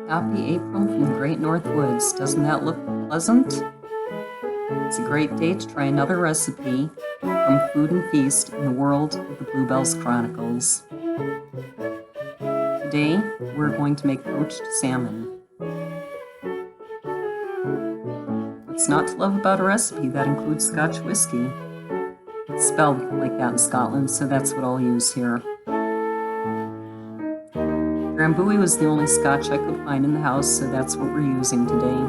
Happy April from the Great North Woods. Doesn't that look pleasant? It's a great day to try another recipe from Food and Feast in the world of the Bluebells Chronicles. Today, we're going to make poached salmon. What's not to love about a recipe that includes Scotch whiskey? It's spelled like that in Scotland, so that's what I'll use here. Drambuie was the only Scotch I could find in the house, so that's what we're using today.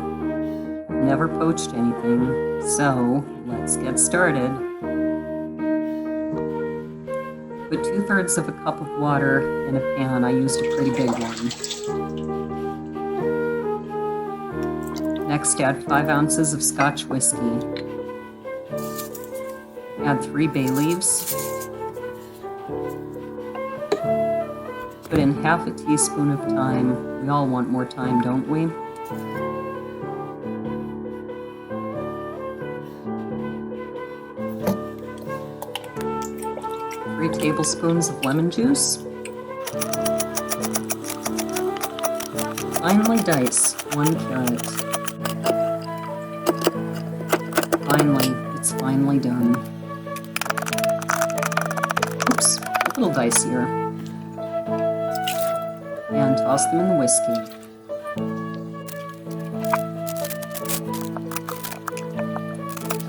I've never poached anything, so let's get started. Put 2/3 of a cup of water in a pan. I used a pretty big one. Next, add 5 ounces of Scotch whiskey. Add 3 bay leaves. Put in half a teaspoon of thyme. We all want more thyme, don't we? Three tablespoons of lemon juice. Finely dice 1 carrot. Finally, it's finally done. Oops, a little dicier. And toss them in the whiskey.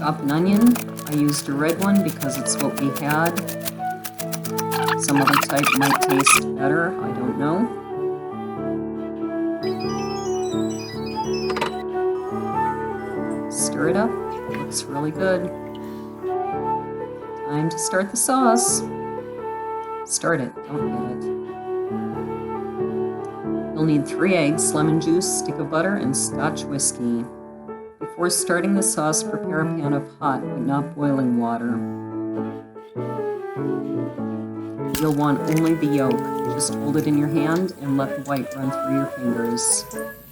Chop an onion. I used a red one because it's what we had. Some other type might taste better, I don't know. Stir it up. It looks really good. Time to start the sauce. Start it, don't get it. You'll need 3 eggs, lemon juice, stick of butter, and Scotch whiskey. Before starting the sauce, prepare a pan of hot but not boiling water. You'll want only the yolk. Just hold it in your hand and let the white run through your fingers.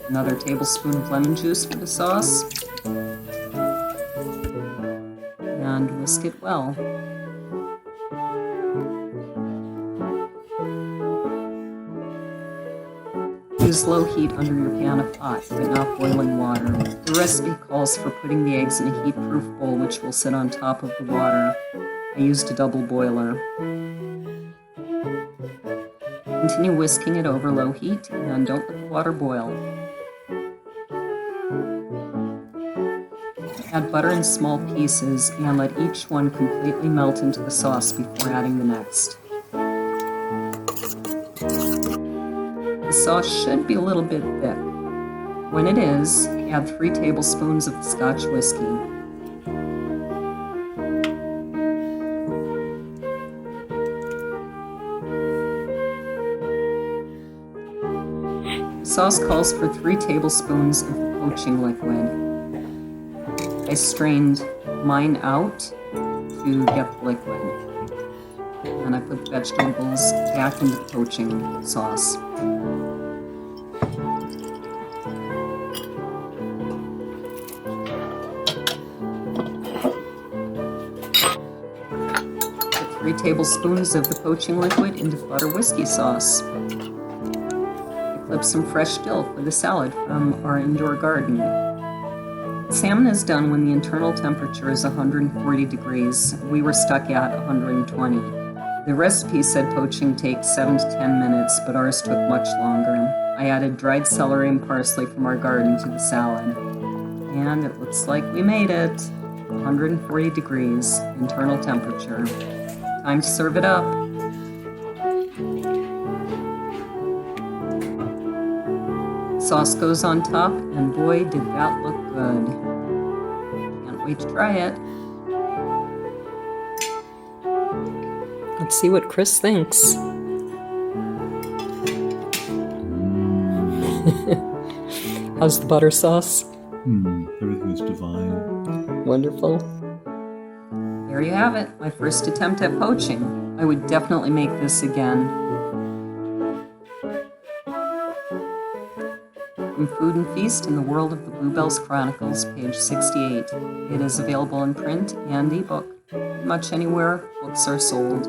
Another tablespoon of lemon juice for the sauce. And whisk it well. Use low heat under your pan of hot, but not boiling water. The recipe calls for putting the eggs in a heat-proof bowl which will sit on top of the water. I used a double boiler. Continue whisking it over low heat and don't let the water boil. Add butter in small pieces and let each one completely melt into the sauce before adding the next. The sauce should be a little bit thick. When it is, add 3 tablespoons of the Scotch whiskey. The sauce calls for 3 tablespoons of the poaching liquid. I strained mine out to get the liquid. And I put the vegetables back into the poaching sauce. Put 3 tablespoons of the poaching liquid into the butter whiskey sauce. I clipped some fresh dill for the salad from our indoor garden. Salmon is done when the internal temperature is 140 degrees. We were stuck at 120. The recipe said poaching takes 7 to 10 minutes, but ours took much longer. I added dried celery and parsley from our garden to the salad. And it looks like we made it. 140 degrees, internal temperature. Time to serve it up. Sauce goes on top, and boy, did that look good. Can't wait to try it. Let's see what Chris thinks. How's the butter sauce? Everything is divine. Wonderful. There you have it, my first attempt at poaching. I would definitely make this again. From Food and Feast in the World of the Bluebells Chronicles, page 68. It is available in print and ebook, pretty much anywhere books are sold.